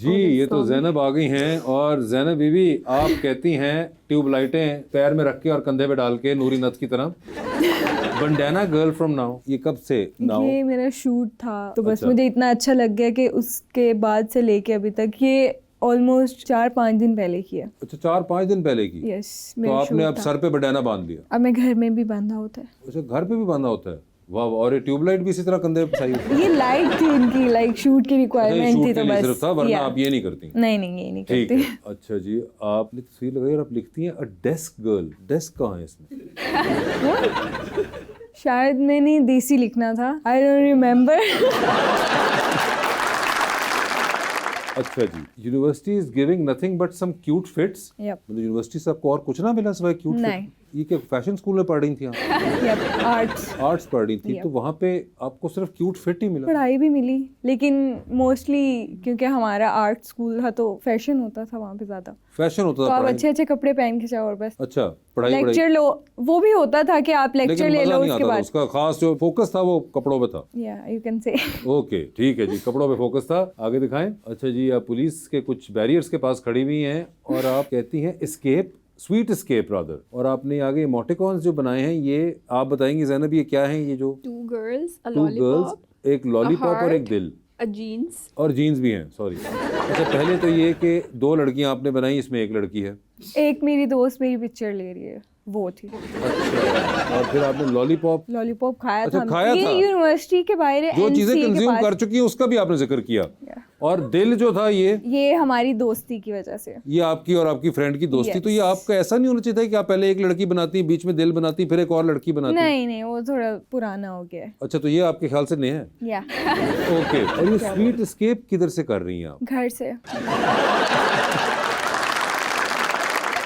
जी ये तो जैनब आ गई हैं। और जैनब बीवी आप कहती हैं ट्यूब लाइटें पैर में रख के और कंधे पे डाल के नूरी नथ की तरह बंडाना गर्ल फ्रॉम नाउ, ये कब से नाउ? ये मेरा शूट था तो बस अच्छा। मुझे इतना अच्छा लग गया कि उसके बाद से लेके अभी तक ये ऑलमोस्ट 4-5 दिन पहले की है। अच्छा 4-5 दिन पहले की। यस तो आपने अब सर पे बंडाना बांध लिया? अब मैं घर में भी बांधा होता है। अच्छा घर पे भी बांधा होता है, वाह। और ये ट्यूबलाइट भी इसी तरह कंधे पे सही होती है? ये लाइट थी इनकी, लाइक शूट की रिक्वायरमेंट शूट थी के तो लिए बस सिर्फ था, वरना Yeah. आप ये नहीं करती? नहीं ये नहीं ठीक करती। है। अच्छा जी आपने तस्वीर लगाई और आप लिखती हैं अ डेस्क गर्ल। डेस्क कहाँ है इसमें? शायद मैंने देसी लिखना था, आई डोंट रिमेम्बर। अच्छा जी university is giving nothing but some cute fits. Yup मतलब यूनिवर्सिटी से आपको और कुछ ना मिला सिवाय क्यूट नहीं। फिट? ये क्या फैशन स्कूल में पढ़ रही थी आप? यप आर्ट्स आर्ट्स पढ़ रही थी तो वहाँ पे आपको सिर्फ क्यूट फिट ही मिला? पढ़ाई भी मिली, लेकिन मोस्टली क्योंकि हमारा आर्ट स्कूल था तो फैशन होता था वहाँ पे ज्यादा, फैशन होता तो था आप पढ़ाई? अच्छे अच्छे कपड़े पहन के जाओ और बस अच्छा पढ़ाई लेक्चर लो, वो भी होता था कि आप लेक्चर लेकिन ले मजा लो नहीं उसके आता था, बाद। उसका खास जो फोकस था वो कपड़ों पे था। या यू कैन से। ओके ठीक है जी कपड़ों पे फोकस था। आगे दिखाएं। अच्छा जी आप पुलिस के कुछ बैरियर्स के पास खड़ी हुई हैं और आप कहती हैं एस्केप, स्वीट एस्केप रादर। और आपने आगे इमोटिकॉन्स जो बनाए हैं ये आप बताएंगी ज़ैनब ये क्या है? ये जो Two girls, a two girls, lollipop, एक लॉलीपॉप और एक heart. दिल a jeans. और जीन्स भी हैं, सॉरी। अच्छा पहले तो ये कि 2 लड़कियां आपने बनाई, इसमें एक लड़की है। एक मेरी दोस्त मेरी पिक्चर ले रही है, वो थी। अच्छा और फिर आपने लॉलीपॉप लॉलीपॉप खाया अच्छा, था खाया ये था। यूनिवर्सिटी के बाहर जो चीजें NCA के कंज्यूम पास। कर चुकी हैं उसका भी आपने जिक्र किया। और दिल जो था ये हमारी दोस्ती की वजह से। ये आपकी और आपकी फ्रेंड की दोस्ती। Yes. तो ये आपका ऐसा नहीं होना चाहिए था कि आप पहले एक लड़की बनाती, बीच में दिल बनाती, फिर एक और लड़की बनाती? नहीं वो थोड़ा पुराना हो गया है। अच्छा तो ये आपके ख्याल से नया है? या ओके। और ये स्वीट एस्केप किधर से कर रही हैं आप? घर से।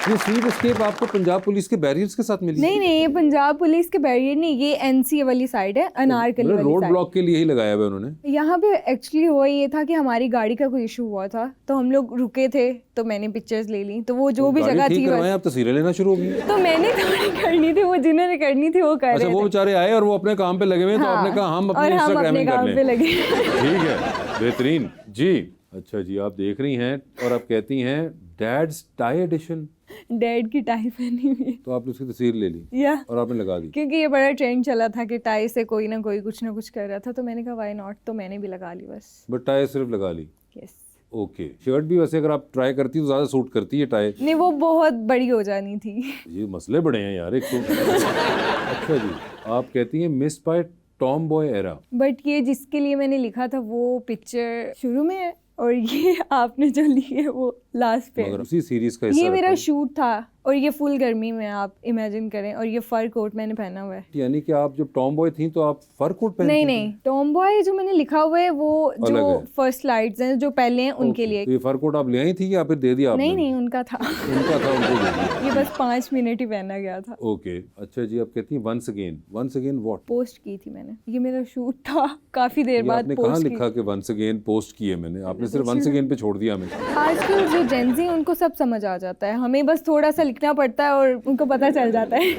ये स्वीट एस्केप आपको पंजाब पुलिस के बैरियर्स के साथ मिली? नहीं ये पंजाब पुलिस के बैरियर नहीं, ये NCA वाली साइड है, अनारकली वाली रोड साइड। ब्लॉक के लिए ही लगाया हुआ है उन्होंने। यहाँ पे एक्चुअली हुआ ये था कि हमारी गाड़ी का कोई इशू हुआ था तो हम लोग रुके थे तो मैंने पिक्चर्स ले ली, तो वो जो भी गाड़ी जगह ठीक थी करवाएं, बस। आप तस्वीरें लेना शुरू हो गई। तो मैंने थोड़ी करनी थी, वो जिन्होंने करनी थी वो कर अच्छा रहे वो थे। बेचारे आए और वो अपने काम पे लगे हुए हैं, तो आपने कहा हम और अपनी हम अपने इंस्टाग्रामिंग कर काम पे लें। लगे। ठीक है बेहतरीन जी। अच्छा जी आप देख रही हैं और आप कहती हैं डैड्स टाई एडिशन। डैड की टाई पहनी हुई है। तो आपने उसकी तस्वीर ले ली या और आपने लगा दी? क्योंकि ये बड़ा ट्रेंड चला था कि टाई से कोई ना कोई कुछ ना कुछ कर रहा था, तो मैंने कहा व्हाई नॉट, तो मैंने भी लगा ली बस। बट टाई सिर्फ लगा ली? यस। ओके। शर्ट भी वैसे अगर आप ट्राई करती तो ज्यादा सूट करती है टाई? नहीं वो बहुत बड़ी हो जानी थी। ये मसले बड़े हैं यार एक तो। अच्छा जी आप कहती हैं miss bye Tom boy era. But ये जिसके लिए मैंने लिखा था वो पिक्चर शुरू में है और ये आपने जो ली है वो लास्ट पे। मगर उसी सीरीज का हिस्सा ये मेरा रहता शूट था और ये फुल गर्मी में आप इमेजिन करें, और ये फर कोट मैंने पहना हुआ है। है। यानी कि आप जब टॉम बॉय थी तो आप फर कोट पहनती नहीं टॉम बॉय जो मैंने लिखा हुआ है वो अलग जो है। फर्स्ट स्लाइड्स हैं जो पहले हैं उनके ओके, लिए। तो ये फर कोट आप ले आई थी या फिर दे दिया आपने? नहीं उनका था। उनका था, उनको दे दिया। ये बस 5 मिनट ही पहना गया था। ओके। अच्छा जी आप कहती हैं वंस अगेन व्हाट? पोस्ट की थी मैंने, ये मेरा शूट था काफी देर ये बाद आपने कहाँ पोस्ट की। लिखा कि वंस अगेन पोस्ट की है मैंने? आपने सिर्फ वंस अगेन पे छोड़ दिया हमें। आजकल जो जेंजी उनको सब समझ आ जाता है, हमें बस थोड़ा सा लिखना पड़ता है और उनको पता चल जाता है।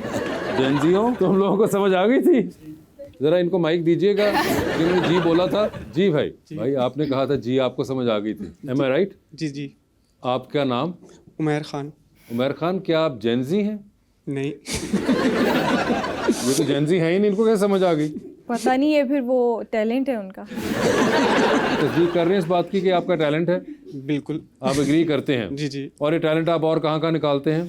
जेंजियो तुम लोगों को समझ आ गई थी? जरा इनको माइक दीजिएगा जिन्होंने जी बोला था। जी भाई आपने कहा था जी आपको समझ आ गई थी, एम आई राइट? जी। आपका नाम? उमैर खान। उमैर खान। क्या आप जेंजी हैं? नहीं। ये तो जेंजी है ही नहीं, इनको कैसे समझ आ गई? पता नहीं है, फिर वो टैलेंट है उनका। तस्दीक कर रहे हैं इस बात की कि आपका टैलेंट है? बिल्कुल। आप एग्री करते हैं? जी। और ये टैलेंट आप और कहाँ निकालते हैं?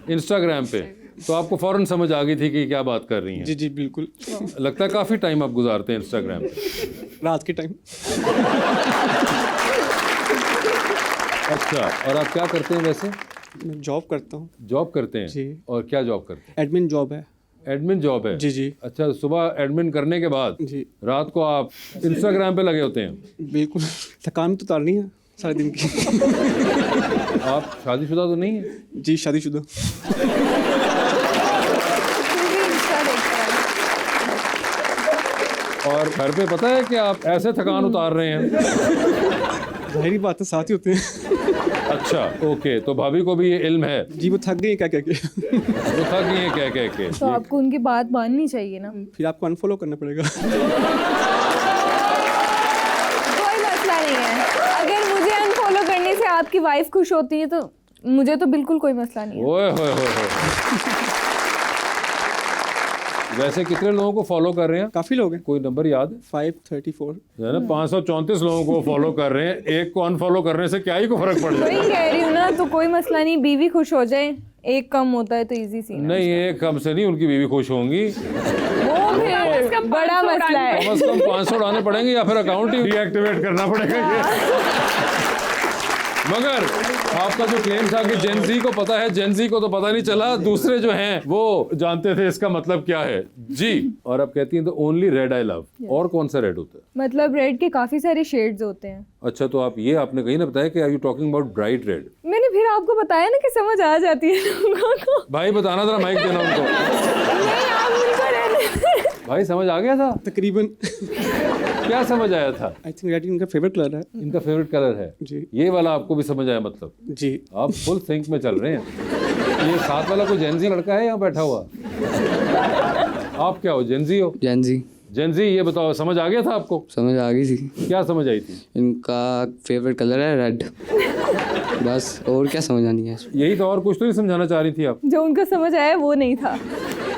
इंस्टाग्राम पे। तो आपको फौरन समझ आ गई थी कि क्या बात कर रही हैं? जी बिल्कुल। लगता है काफी टाइम आप गुजारते हैं इंस्टाग्राम पे? रात के टाइम। अच्छा और आप क्या करते हैं वैसे? मैं जॉब करता हूँ। जॉब करते हैं जी। और क्या जॉब करते हैं? एडमिन जॉब है। एडमिन जॉब है? जी। अच्छा सुबह एडमिन करने के बाद जी रात को आप इंस्टाग्राम पे लगे होते हैं? बिल्कुल। थकान तो उतारनी है सारे दिन की। आप शादीशुदा तो नहीं है? जी शादीशुदा। और घर पे पता है कि आप ऐसे थकान उतार रहे हैं? जाहिर बात है साथ ही होते हैं। अच्छा ओके। तो भाभी को भी ये इल्म है? जी वो थक गई क्या कह के। वो थक गई है कह के। तो आपको उनकी बात माननी चाहिए ना। फिर आपको अनफॉलो करना पड़ेगा। कोई मसला नहीं है, आपकी वाइफ खुश होती है तो मुझे तो बिल्कुल कोई मसला नहीं है। ओए होए होए होए। वैसे कितने लोगों को फॉलो कर रहे हैं? काफ़ी लोग हैं, कोई नंबर याद है? 534। जो है ना 534 लोगों को फॉलो कर रहे हैं, एक को अनफॉलो करने से क्या ही को फर्क पड़ वही जाए? कह रही हूँ ना, तो कोई मसला नहीं, बीवी खुश हो जाए, एक कम होता है तो इजी सी नहीं, एक कम से नहीं, उनकी बीवी खुश होंगी। वो फिर बड़ा मसला है। कम से कम 500 उड़ाने पड़ेंगे या फिर अकाउंट ही डीएक्टिवेट करना पड़ेगा ये। मगर आपका जो क्लेम था कि जेनजी को पता है, जेनजी को तो पता नहीं चला, दूसरे जो हैं वो जानते थे इसका मतलब क्या है जी। और अब कहती हैं तो ओनली रेड आई लव। और कौन सा रेड होता है? मतलब रेड के काफी सारे शेड्स होते हैं। अच्छा, तो आप ये आपने कहीं ना बताया कि are you talking about bright red? मैंने फिर आपको बताया ना कि समझ आ जाती है लोगों को। भाई बताना जरा, माइक देना उनको। नहीं, आप उनको रहने। भाई समझ आ गया था? तकरीबन। क्या समझ आया था? आई थिंक रेड इनका फेवरेट कलर है। इनका फेवरेट कलर है जी। ये वाला, आपको भी समझ आया मतलब? जी। आप फुल सिंक में चल रहे हैं। ये साथ वाला कोई जेनजी लड़का है यहाँ बैठा हुआ? आप क्या हो, जेनजी हो? जेनजी। जेनजी, ये बताओ समझ आ गया था आपको? समझ आ गई थी। क्या समझ आई थी? इनका फेवरेट कलर है रेड। बस और क्या समझ आनी है? यही तो, और कुछ तो नहीं समझाना चाह रही थी आप? जो उनको समझ आया वो नहीं था।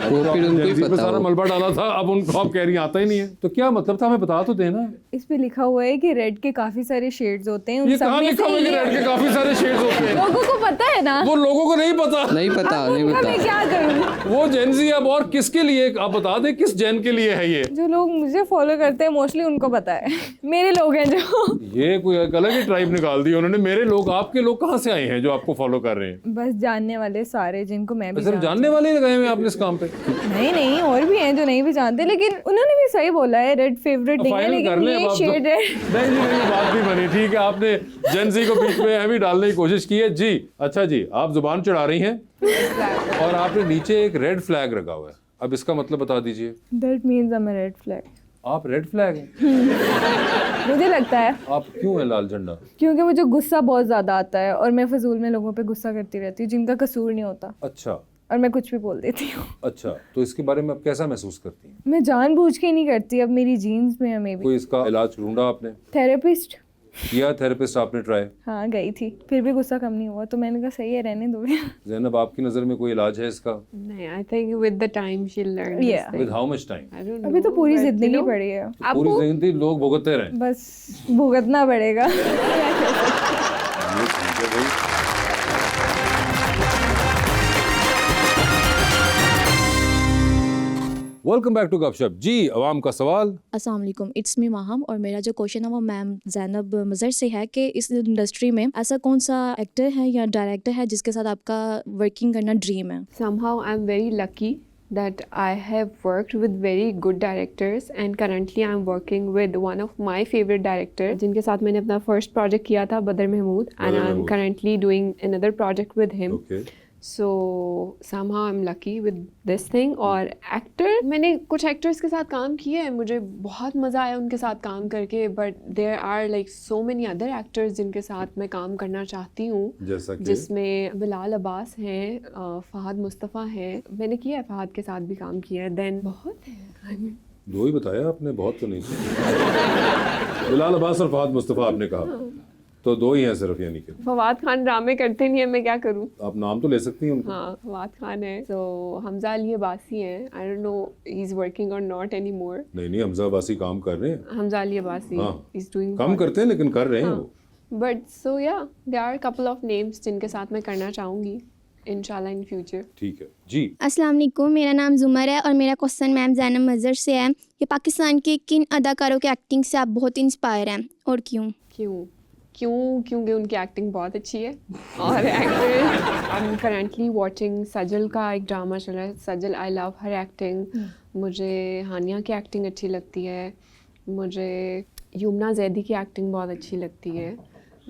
वो फिर उनको ही जेनजी पे पता सारा हो। मलबा डाला था, अब उनको आप कह रही हैं आता ही नहीं है, तो क्या मतलब था? हमें बता तो देना। इस पे लिखा हुआ है कि रेड के काफी सारे शेड्स होते हैं। उन ये सब कहाँ में लिखा से हुआ है कि ये- रेड के काफी सारे शेड्स होते हैं? लोगों को पता है ना। वो लोगों को नहीं पता। नहीं पता, नहीं उनका पता। मैं क्या करूँ? वो जेनजी अब और किसके लिए, आप बता दें किस जेन के लिए है ये? जो लोग मुझे फॉलो करते हैं मोस्टली उनको पता है। मेरे लोग हैं जो। ये कोई एक अलग ही ट्राइब निकाल दी उन्होंने। मेरे लोग, आपके लोग कहाँ से आए हैं जो आपको फॉलो कर रहे हैं? बस जानने वाले सारे, जिनको मैं भी सिर्फ जानती जानने वाले ही लगाए हुए हैं आपने इस काम पे? हूँ। नहीं, और भी हैं जो नहीं भी जानते, लेकिन उन्होंने भी सही बोला है, रेड फेवरेट नहीं है, फाइनल कर लेकिन लें अब ये आप शेड है। नहीं जी, नहीं, बात नहीं बनी। ठीक है, आपने जेनजी को बीच में हमें डालने की कोशिश की है जी। अच्छा जी, आप जुबान चढ़ा रही हैं और आपने नीचे एक रेड फ्लैग रखा हुआ है। अब इसका मतलब बता दीजिए। That means I'm a red flag। आप रेड फ्लैग हैं? मुझे लगता है आप क्यों है लाल झंडा? क्योंकि मुझे गुस्सा बहुत ज्यादा आता है और मैं फजूल में लोगों पे गुस्सा करती रहती हूँ जिनका कसूर नहीं होता, अच्छा और मैं कुछ भी बोल देती हूँ। अच्छा, तो इसके बारे में आप कैसा महसूस करती हैं? मैं जानबूझ के नहीं करती, अब मेरी जीन्स में है मे बी। कोई इसका इलाज ढूंढा आपने? थेरेपिस्ट, किया थेरेपिस्ट आपने ट्राई? हाँ गई थी, फिर भी गुस्सा कम नहीं हुआ, तो मैंने कहा सही है, रहने दो। ज़ैनब, आपकी नज़र में कोई इलाज है इसका? नहीं, I think with the time she'll learn Yeah. this thing. With how much time? I don't अभी तो know, पूरी but, जिंदगी you know, पड़ी है, पूरी जिंदगी लोग भुगतते रहें। बस भुगतना पड़ेगा। ये ठीक है भाई। वेलकम बैक टू गपशप जी। अवाम का सवाल। अस्सलाम वालेकुम, इट्स मी माहम, और मेरा जो क्वेश्चन है वो मैम ज़ैनब मज़र से है कि इस इंडस्ट्री में ऐसा कौन सा एक्टर है या डायरेक्टर है जिसके साथ आपका वर्किंग करना ड्रीम है? somehow I'm very lucky that I have worked with very good directors and currently I'm working with one of my favorite directors जिनके साथ मैंने अपना first project किया था, बदर Mahmood, and Badar I'm Mahmood. currently doing another project with him. Okay, So somehow I'm lucky with this thing. और actor, मैंने कुछ एक्टर्स के साथ काम किया है, मुझे बहुत मज़ा आया उनके साथ काम करके, but there are like so many other actors जिनके साथ मैं काम करना चाहती हूँ, जैसा कि जिसमें बिलाल अब्बास हैं, फ़हद मुस्तफ़ा हैं, मैंने किया है, फ़हद के साथ भी काम किया है, देन बहुत है। दो ही बताया आपने, बहुत तो नहीं थे। बिलाल अब्बास और फहद मुस्तफ़ा आपने कहा, तो दो ही हैं सिर्फ, यानी कि फवाद खान ड्रामे करते नहीं है, मैं क्या करूँ? आप नाम तो ले सकती हैं उनका। हाँ, फवाद खान है, तो हमजा अली अब्बासी हैं, I don't know he is working और नॉट एनी मोर। नहीं नहीं, हमजा अब्बासी काम कर रहे हैं। हमजा अली अब्बासी हाँ। इज़ डूइंग कम करते हैं लेकिन कर रहे हैं वो। But so yeah there are couple of names जिनके साथ मैं करना चाहूँगी इंशाल्लाह इन फ्यूचर। ठीक है जी। अस्सलाम वालेकुम, मेरा नाम ज़ुमर है और मेरा क्वेश्चन मैम ज़ैनब मज़र से है कि पाकिस्तान के किन अदाकारों के एक्टिंग से आप बहुत इंस्पायर हैं और क्यों? क्योंकि उनकी एक्टिंग बहुत अच्छी है। और actor, I am currently watching Sajal का एक ड्रामा चल रहा है, सजल, आई लव हर एक्टिंग। मुझे हानिया की एक्टिंग अच्छी लगती है, मुझे यमुना जैदी की एक्टिंग बहुत अच्छी लगती है,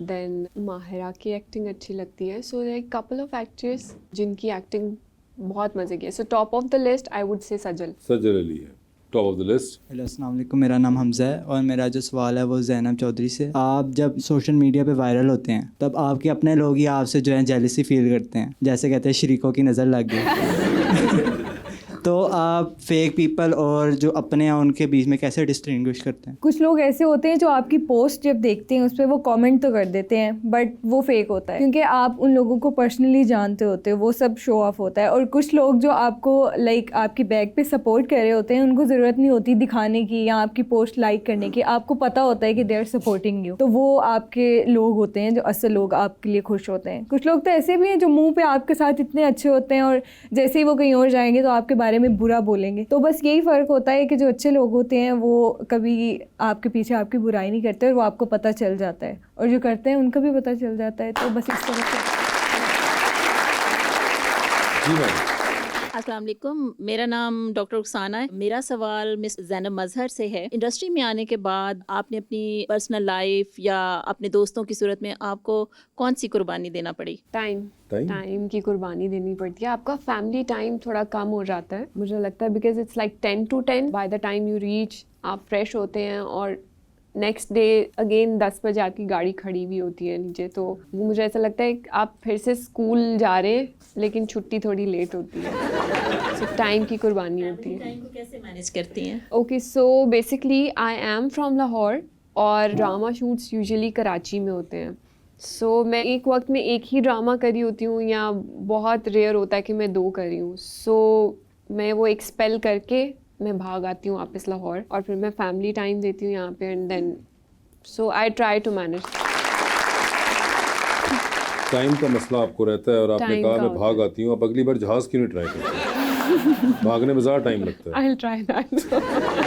देन माहिरा की एक्टिंग अच्छी लगती है। So there couple of actors जिनकी एक्टिंग बहुत मज़े की है। So top of the list I would say Sajal. Sajal Ali है top of the list. Hello, अस्सलाम वालेकुम, मेरा नाम हमज़ा है और मेरा जो सवाल है वो ज़ैनब चौधरी से। आप जब सोशल मीडिया पे वायरल होते हैं तब आपके अपने लोग ही आपसे जो है जेलसी फील करते हैं, जैसे कहते हैं शरीकों की नज़र लग गई। तो आप फेक पीपल और जो अपने हैं उनके बीच में कैसे डिस्टिंग्विश करते हैं? कुछ लोग ऐसे होते हैं जो आपकी पोस्ट जब देखते हैं उस पर वो कमेंट तो कर देते हैं बट वो फेक होता है, क्योंकि आप उन लोगों को पर्सनली जानते होते हो, वो सब शो ऑफ होता है। और कुछ लोग जो आपको आपकी बैक पे सपोर्ट कर रहे होते हैं, उनको ज़रूरत नहीं होती दिखाने की या आपकी पोस्ट लाइक करने की, आपको पता होता है कि दे आर सपोर्टिंग यू, तो वो आपके लोग होते हैं जो असल लोग आपके लिए खुश होते हैं। कुछ लोग तो ऐसे भी हैं जो मुंह पे आपके साथ इतने अच्छे होते हैं और जैसे ही वो कहीं और जाएंगे तो आपके बारे में बुरा बोलेंगे। तो बस यही फ़र्क होता है कि जो अच्छे लोग होते हैं वो कभी आपके पीछे आपकी बुराई नहीं करते और वो आपको पता चल जाता है, और जो करते हैं उनका भी पता चल जाता है। तो बस इस तरह से। जी मैम। अस्सलाम वालेकुम, मेरा नाम डॉक्टर रुखसाना है। मेरा सवाल मिस ज़ैनब मज़हर से है। इंडस्ट्री में आने के बाद आपने अपनी पर्सनल लाइफ या अपने दोस्तों की सूरत में आपको कौन सी कुर्बानी देना पड़ी? टाइम की कुर्बानी देनी पड़ती है। आपका फैमिली टाइम थोड़ा कम हो जाता है मुझे लगता है, because it's like 10 to 10 by the time you reach. आप फ्रेश होते हैं और नेक्स्ट डे अगेन 10 बजे आपकी गाड़ी खड़ी हुई होती है नीचे, तो वो मुझे ऐसा लगता है कि आप फिर से स्कूल जा रहे हैं लेकिन छुट्टी थोड़ी लेट होती है। सो टाइम की कुर्बानी होती है। टाइम को कैसे मैनेज करती हैं? Okay, so basically I am from Lahore और ड्रामा शूट्स यूजुअली कराची में होते हैं। सो मैं एक वक्त में एक ही ड्रामा करी होती हूँ या बहुत रेयर होता है कि मैं 2 करी हूँ। सो मैं वो एक स्पेल करके मैं भाग आती हूँ वापस लाहौर और फिर मैं फैमिली टाइम देती हूँ यहाँ पे, and then so I try to manage. Time का मसला आपको रहता है और आपने टाइम कहा का मैं भाग आती हूँ। अब अगली बार जहाज़ क्यों नहीं ट्राई करते? भागने में ज़्यादा टाइम लगता है। I will try that.